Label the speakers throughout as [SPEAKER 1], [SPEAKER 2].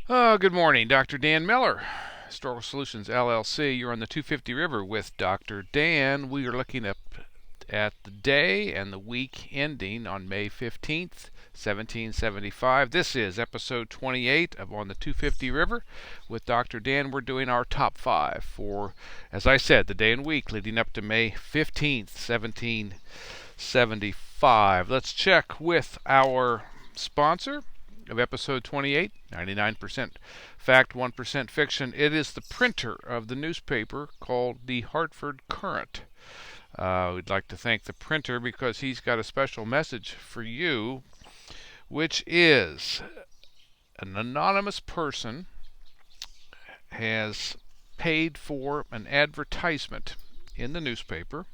[SPEAKER 1] Good morning, Dr. Dan Miller, Historical Solutions LLC. You're on the 250 River with Dr. Dan. We are looking up at the day and the week ending on May 15th, 1775. This is episode 28 of On the 250 River with Dr. Dan. We're doing our top five for, as I said, the day and week leading up to May 15th, 1775. Let's check with our sponsor of episode 28, 99% fact, 1% fiction. It is the printer of the newspaper called the Hartford Courant. We'd like to thank the printer because he's got a special message for you, which is an anonymous person has paid for an advertisement in the newspaper,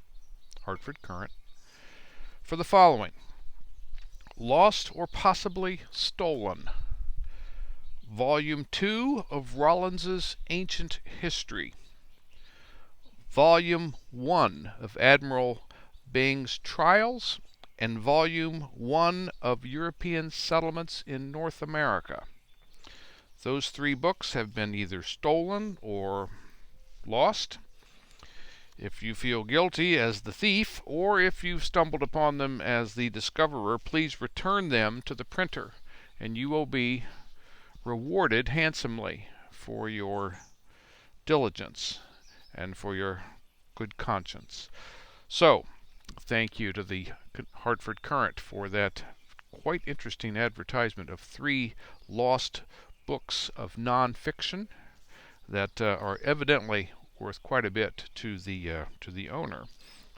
[SPEAKER 1] Hartford Courant, for the following: Lost or Possibly Stolen, Volume 2 of Rollins's Ancient History, Volume 1 of Admiral Byng's Trials, and Volume 1 of European Settlements in North America. Those three books have been either stolen or lost. If you feel guilty as the thief, or if you've stumbled upon them as the discoverer, please return them to the printer, and you will be rewarded handsomely for your diligence and for your good conscience. So, thank you to the Hartford Courant for that quite interesting advertisement of three lost books of nonfiction that are evidently worth quite a bit to the owner.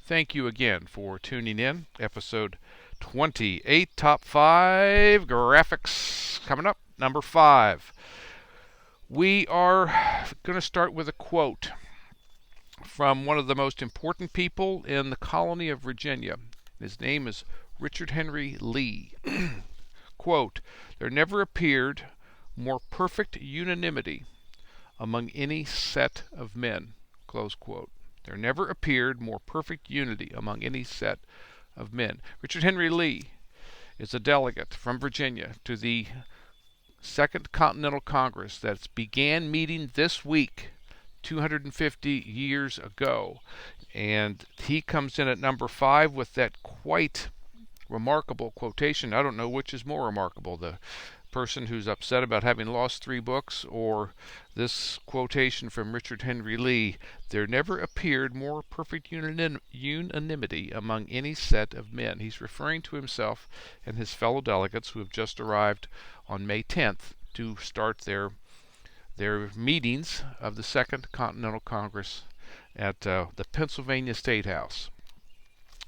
[SPEAKER 1] Thank you again for tuning in. Episode 28, top 5 graphics coming up. Number 5. We are going to start with a quote from one of the most important people in the colony of Virginia. His name is Richard Henry Lee. Quote, "There never appeared more perfect unanimity among any set of men." Close quote. There never appeared more perfect unity among any set of men. Richard Henry Lee is a delegate from Virginia to the Second Continental Congress that began meeting this week 250 years ago. And he comes in at number 5 with that quite remarkable quotation. I don't know which is more remarkable, the person who's upset about having lost 3 books, or this quotation from Richard Henry Lee: "There never appeared more perfect unanimity among any set of men." He's referring to himself and his fellow delegates who have just arrived on May 10th to start their meetings of the Second Continental Congress at the Pennsylvania State House.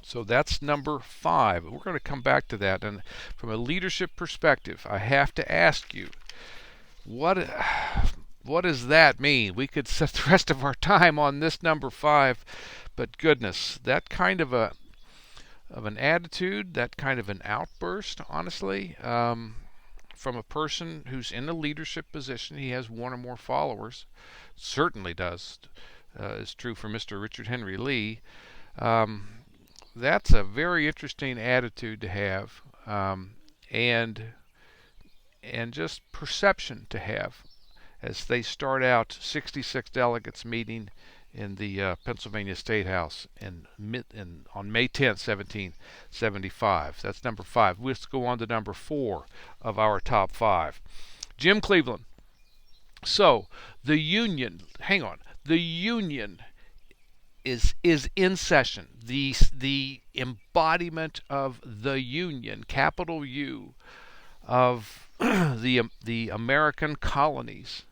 [SPEAKER 1] So that's number 5. We're going to come back to that. And from a leadership perspective, I have to ask you, what does that mean? We could set the rest of our time on this number 5, but goodness, that kind of an attitude, that kind of an outburst, honestly, from a person who's in a leadership position. He has one or more followers. Certainly does. Is true for Mr. Richard Henry Lee. That's a very interesting attitude to have, and just perception to have as they start out 66 delegates meeting in the Pennsylvania State House on May 10th, 1775. That's number 5. Let's go on to number 4 of our top 5. Jim Cleveland. So, the Union, hang on, the Union is in session. The embodiment of the Union, capital U, of the American colonies,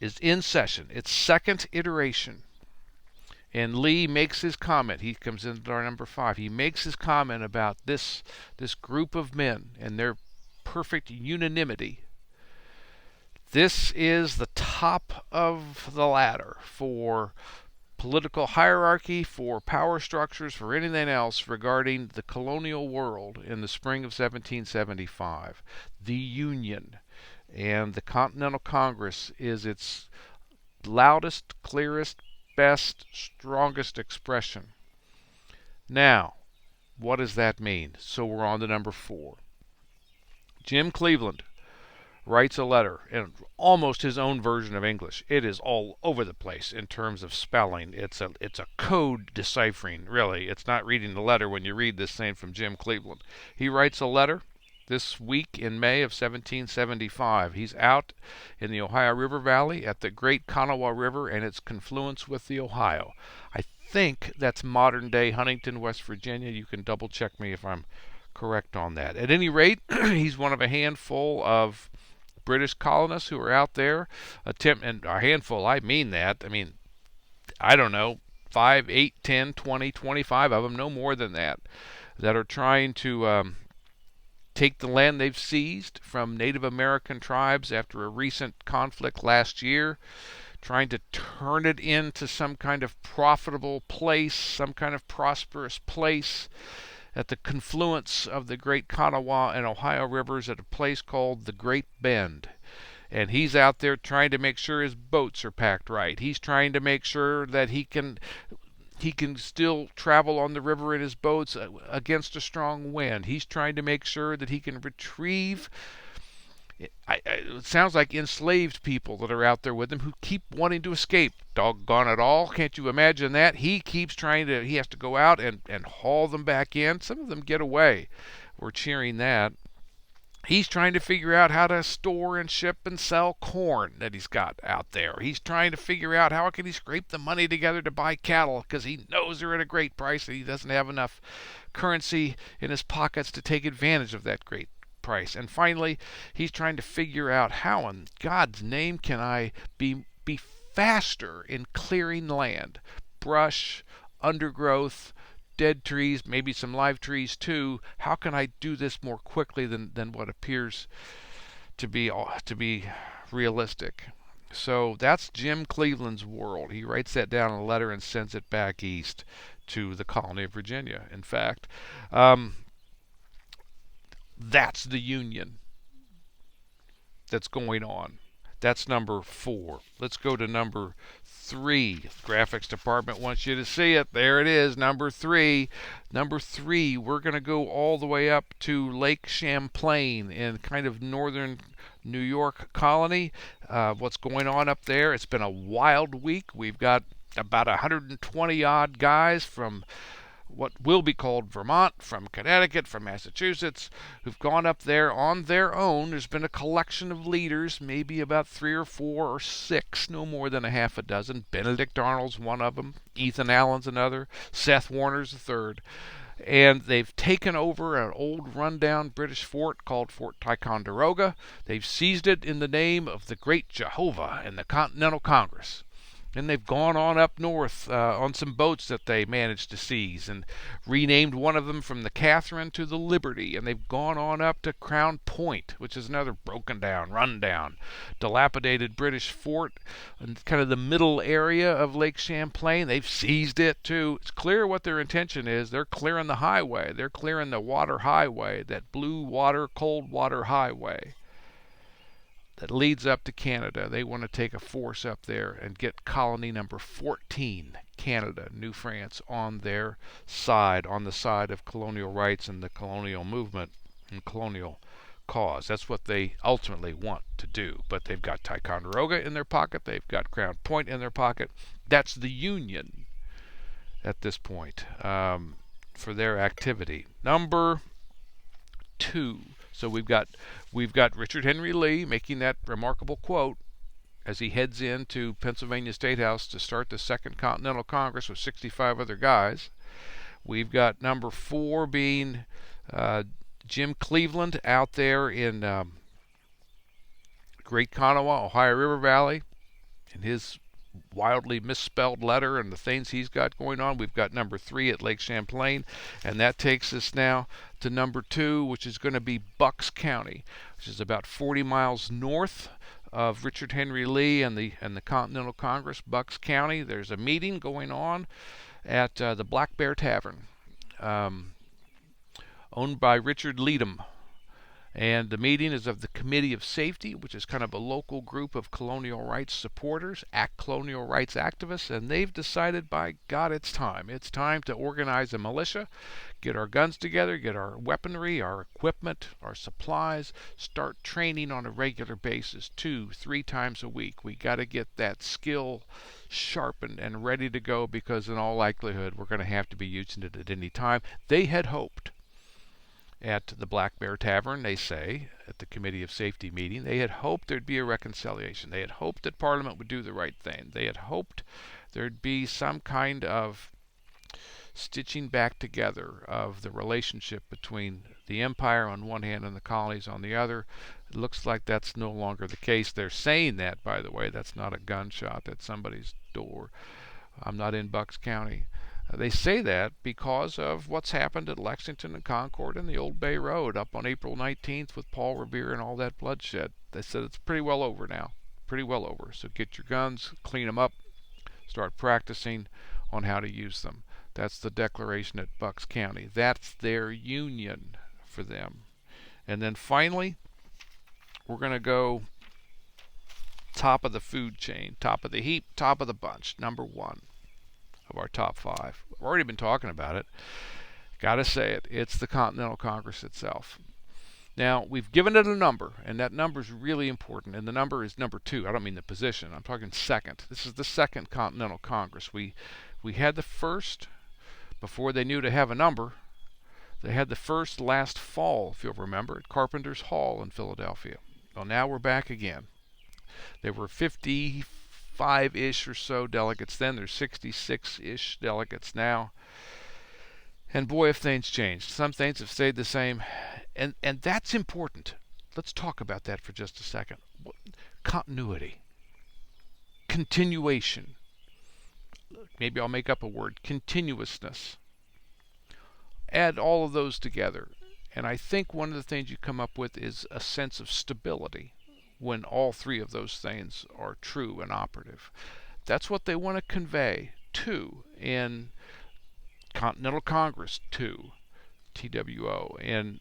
[SPEAKER 1] is in session. Its second iteration. And Lee makes his comment. He comes into our number 5. He makes his comment about this group of men and their perfect unanimity. This is the top of the ladder for political hierarchy, for power structures, for anything else regarding the colonial world in the spring of 1775. The Union. And the Continental Congress is its loudest, clearest, best, strongest expression. Now, what does that mean? So we're on to number 4. Jim Cleveland writes a letter in almost his own version of English. It is all over the place in terms of spelling. It's a code deciphering, really. It's not reading the letter when you read this thing from Jim Cleveland. He writes a letter this week in May of 1775. He's out in the Ohio River Valley at the Great Kanawha River and its confluence with the Ohio. I think that's modern day Huntington, West Virginia. You can double check me if I'm correct on that. At any rate, he's one of a handful of British colonists who are out there and a handful, I mean that. I mean, I don't know, 5, 8, 10, 20, 25 of them, no more than that are trying to take the land they've seized from Native American tribes after a recent conflict last year, trying to turn it into some kind of profitable place, some kind of prosperous place at the confluence of the Great Kanawha and Ohio rivers at a place called the Great Bend. And he's out there trying to make sure his boats are packed right. He's trying to make sure that he can still travel on the river in his boats against a strong wind. He's trying to make sure that he can retrieve. It sounds like enslaved people that are out there with him who keep wanting to escape. Doggone it all. Can't you imagine that? He keeps he has to go out and haul them back in. Some of them get away. We're cheering that. He's trying to figure out how to store and ship and sell corn that he's got out there. He's trying to figure out how can he scrape the money together to buy cattle because he knows they're at a great price and he doesn't have enough currency in his pockets to take advantage of that great price. And finally, he's trying to figure out how in God's name can I be faster in clearing land, brush, undergrowth, dead trees, maybe some live trees too. How can I do this more quickly than what appears to be realistic? So that's Jim Cleveland's world. He writes that down in a letter and sends it back east to the colony of Virginia. In fact, that's the Union that's going on. That's number 4. Let's go to number 3. The graphics department wants you to see it. There it is, number 3. Number 3, we're going to go all the way up to Lake Champlain in kind of northern New York colony. What's going on up there? It's been a wild week. We've got about 120 odd guys from what will be called Vermont, from Connecticut, from Massachusetts, who've gone up there on their own. There's been a collection of leaders, maybe about 3 or 4 or 6, no more than a half a dozen. Benedict Arnold's one of them, Ethan Allen's another, Seth Warner's the third. And they've taken over an old rundown British fort called Fort Ticonderoga. They've seized it in the name of the great Jehovah and the Continental Congress. And they've gone on up north on some boats that they managed to seize and renamed one of them from the Catherine to the Liberty. And they've gone on up to Crown Point, which is another broken down, run down, dilapidated British fort in kind of the middle area of Lake Champlain. They've seized it too. It's clear what their intention is. They're clearing the highway. They're clearing the water highway, that blue water, cold water highway that leads up to Canada. They want to take a force up there and get colony number 14, Canada, New France, on their side, on the side of colonial rights and the colonial movement and colonial cause. That's what they ultimately want to do. But they've got Ticonderoga in their pocket. They've got Crown Point in their pocket. That's the Union at this point for their activity. Number 2. So we've got Richard Henry Lee making that remarkable quote as he heads into Pennsylvania State House to start the Second Continental Congress with 65 other guys. We've got number 4 being Jim Cleveland out there in Great Kanawha, Ohio River Valley, in his wildly misspelled letter and the things he's got going on. We've got number 3 at Lake Champlain, and that takes us now to number 2, which is going to be Bucks County, which is about 40 miles north of Richard Henry Lee and the Continental Congress. Bucks County. There's a meeting going on at the Black Bear Tavern, owned by Richard Leadham. And the meeting is of the Committee of Safety, which is kind of a local group of colonial rights supporters, colonial rights activists, and they've decided, by God, it's time. It's time to organize a militia, get our guns together, get our weaponry, our equipment, our supplies, start training on a regular basis, 2-3 times a week. We got to get that skill sharpened and ready to go, because in all likelihood we're going to have to be using it at any time. They had hoped at the Black Bear Tavern, they say, at the Committee of Safety meeting, they had hoped there'd be a reconciliation. They had hoped that Parliament would do the right thing. They had hoped there'd be some kind of stitching back together of the relationship between the empire on one hand and the colonies on the other. It looks like that's no longer the case. They're saying that, by the way. That's not a gunshot at somebody's door. I'm not in Bucks County. They say that because of what's happened at Lexington and Concord and the Old Bay Road up on April 19th with Paul Revere and all that bloodshed. They said it's pretty well over now. Pretty well over. So get your guns, clean them up, start practicing on how to use them. That's the declaration at Bucks County. That's their union for them. And then finally, we're going to go top of the food chain, top of the heap, top of the bunch, number 1 of our top 5. We've already been talking about it. Gotta say it. It's the Continental Congress itself. Now, we've given it a number, and that number is really important, and the number is number 2. I don't mean the position. I'm talking second. This is the second Continental Congress. We had the first before they knew to have a number. They had the first last fall, if you'll remember, at Carpenter's Hall in Philadelphia. Well, now we're back again. There were 55-ish or so delegates then. There's 66-ish delegates now. And boy, have things changed. Some things have stayed the same. And that's important. Let's talk about that for just a second. Continuity. Continuation. Maybe I'll make up a word. Continuousness. Add all of those together. And I think one of the things you come up with is a sense of stability when all 3 of those things are true and operative. That's what they want to convey, too, in Continental Congress, too, TWO, and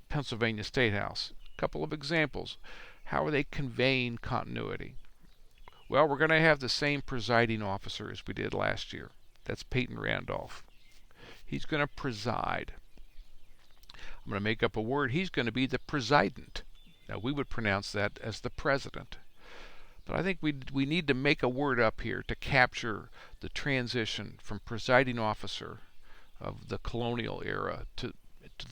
[SPEAKER 1] Pennsylvania State House. A couple of examples. How are they conveying continuity? Well, we're going to have the same presiding officer as we did last year. That's Peyton Randolph. He's going to preside. I'm going to make up a word. He's going to be the president. Now, we would pronounce that as the president. But I think we need to make a word up here to capture the transition from presiding officer of the colonial era to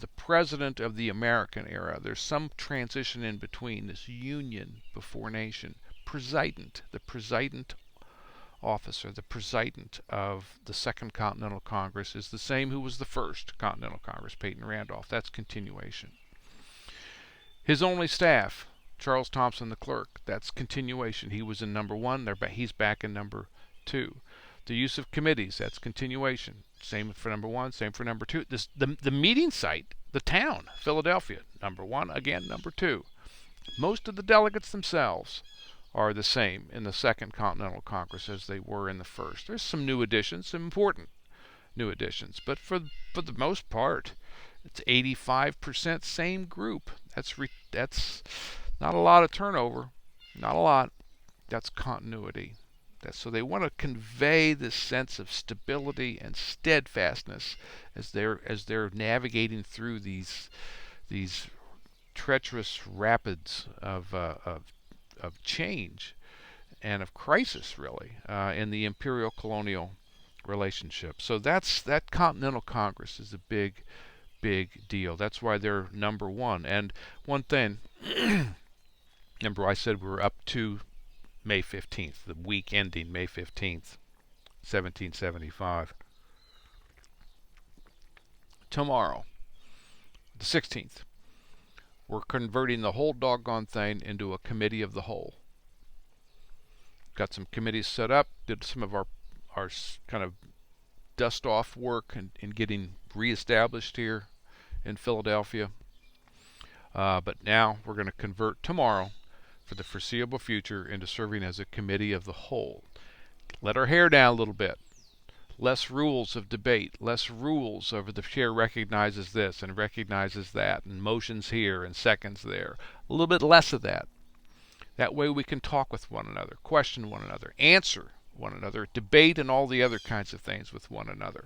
[SPEAKER 1] the president of the American era. There's some transition in between, this union before nation. President, the president officer, the president of the Second Continental Congress is the same who was the First Continental Congress, Peyton Randolph. That's continuation. His only staff, Charles Thompson, the clerk, that's continuation. He was in number 1. He's back in number 2. The use of committees, that's continuation. Same for number 1, same for number 2. The meeting site, the town, Philadelphia, number 1, again, number 2. Most of the delegates themselves are the same in the Second Continental Congress as they were in the first. There's some new additions, some important new additions, but for the most part, it's 85% same group. That's not a lot of turnover, not a lot. That's continuity. So they want to convey this sense of stability and steadfastness as they're navigating through these treacherous rapids of change and of crisis, really, in the imperial-colonial relationship. So that Continental Congress is a big deal. That's why they're number 1. And one thing, remember I said we were up to May 15th, the week ending May 15th, 1775. Tomorrow, the 16th, we're converting the whole doggone thing into a committee of the whole. Got some committees set up, did some of our kind of dust off work in getting reestablished here in Philadelphia. But now we're going to convert tomorrow for the foreseeable future into serving as a committee of the whole. Let our hair down a little bit. less rules of debate, less rules over the chair recognizes this and recognizes that, and motions here and seconds there. A little bit less of that. That way we can talk with one another, question one another, answer one another, debate and all the other kinds of things with one another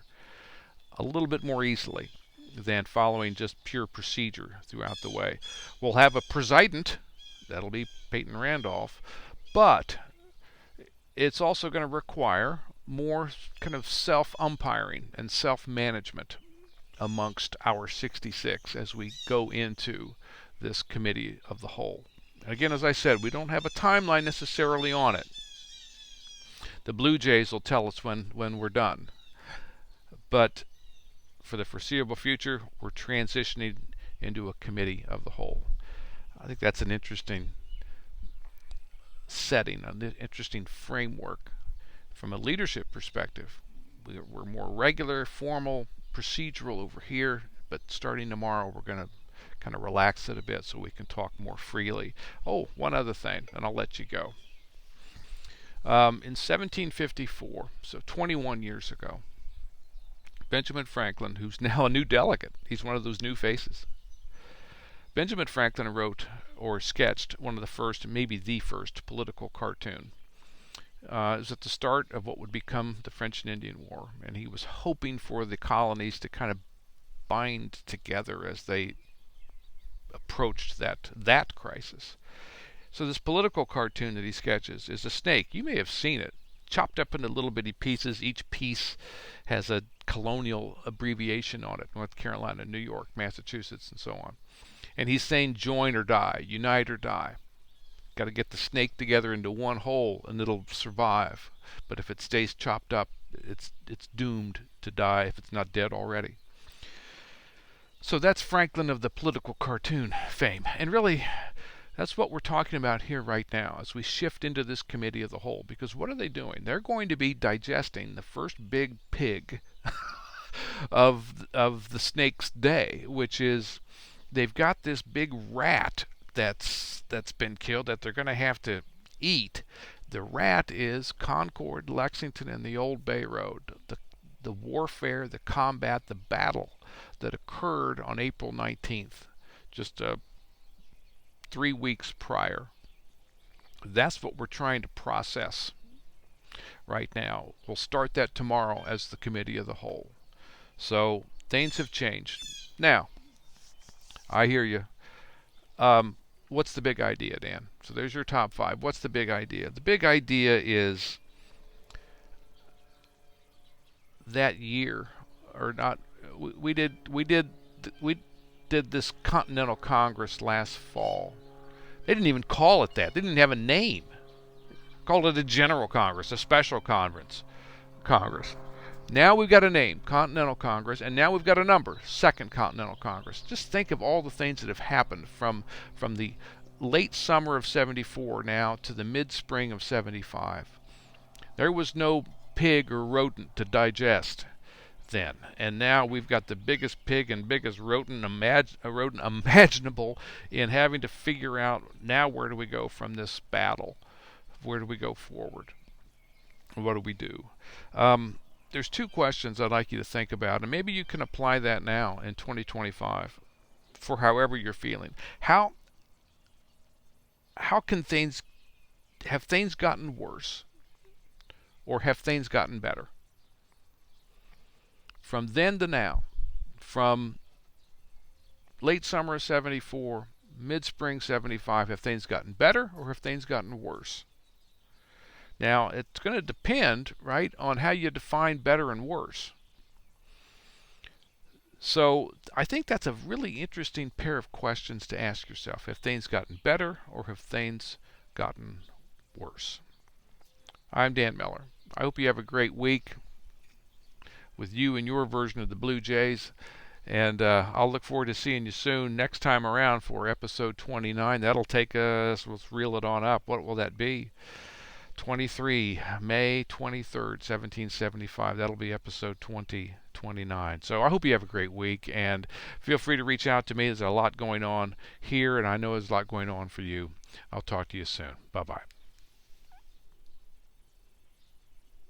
[SPEAKER 1] a little bit more easily than following just pure procedure throughout the way. We'll have a president, that'll be Peyton Randolph, but it's also going to require more kind of self-umpiring and self-management amongst our 66 as we go into this committee of the whole. Again, as I said, we don't have a timeline necessarily on it. The Blue Jays will tell us when we're done. But for the foreseeable future, we're transitioning into a committee of the whole. I think that's an interesting setting, an interesting framework from a leadership perspective. We're more regular, formal, procedural over here, but starting tomorrow we're going to kind of relax it a bit so we can talk more freely. Oh, one other thing, and I'll let you go. In 1754, so 21 years ago, Benjamin Franklin, who's now a new delegate, he's one of those new faces. Benjamin Franklin wrote or sketched one of the first, maybe the first, political cartoon. It was at the start of what would become the French and Indian War, and he was hoping for the colonies to kind of bind together as they approached that crisis. So this political cartoon that he sketches is a snake. You may have seen it, chopped up into little bitty pieces. Each piece has a colonial abbreviation on it: North Carolina, New York, Massachusetts, and so on. And he's saying join or die, unite or die. Got to get the snake together into one whole and it'll survive. But if it stays chopped up, it's doomed to die if it's not dead already. So that's Franklin of the political cartoon fame. And really, that's what we're talking about here right now as we shift into this committee of the whole. Because what are they doing? They're going to be digesting the first big pig of the snake's day, which is they've got this big rat that's been killed that they're going to have to eat. The rat is Concord, Lexington, and the Old Bay Road. The warfare, the combat, the battle that occurred on April 19th, just 3 weeks prior. That's what we're trying to process right now. We'll start that tomorrow as the committee of the whole. So things have changed. Now, I hear you. What's the big idea, Dan? So there's your top 5. What's the big idea? The big idea is that year, or not. We did this Continental Congress last fall. They didn't even call it that. They didn't have a name. Called it a General Congress, a Special Congress. Now we've got a name, Continental Congress, and now we've got a number, Second Continental Congress. Just think of all the things that have happened from the late summer of 74 now to the mid-spring of 75. There was no pig or rodent to digest then, and now we've got the biggest pig and biggest rodent imaginable in having to figure out now where do we go from this battle? Where do we go forward? What do we do? There's 2 questions I'd like you to think about, and maybe you can apply that now in 2025 for however you're feeling. How can things gotten worse, or have things gotten better? From then to now, from late summer of 74, mid-spring 75, have things gotten better or have things gotten worse? Now, it's going to depend, right, on how you define better and worse. So I think that's a really interesting pair of questions to ask yourself. Have things gotten better or have things gotten worse? I'm Dan Miller. I hope you have a great week with you and your version of the Blue Jays. And I'll look forward to seeing you soon next time around for episode 29. That'll take us, let's reel it on up. What will that be? 23, May 23rd, 1775. That'll be episode 2029. So I hope you have a great week, and feel free to reach out to me. There's a lot going on here, and I know there's a lot going on for you. I'll talk to you soon. Bye-bye.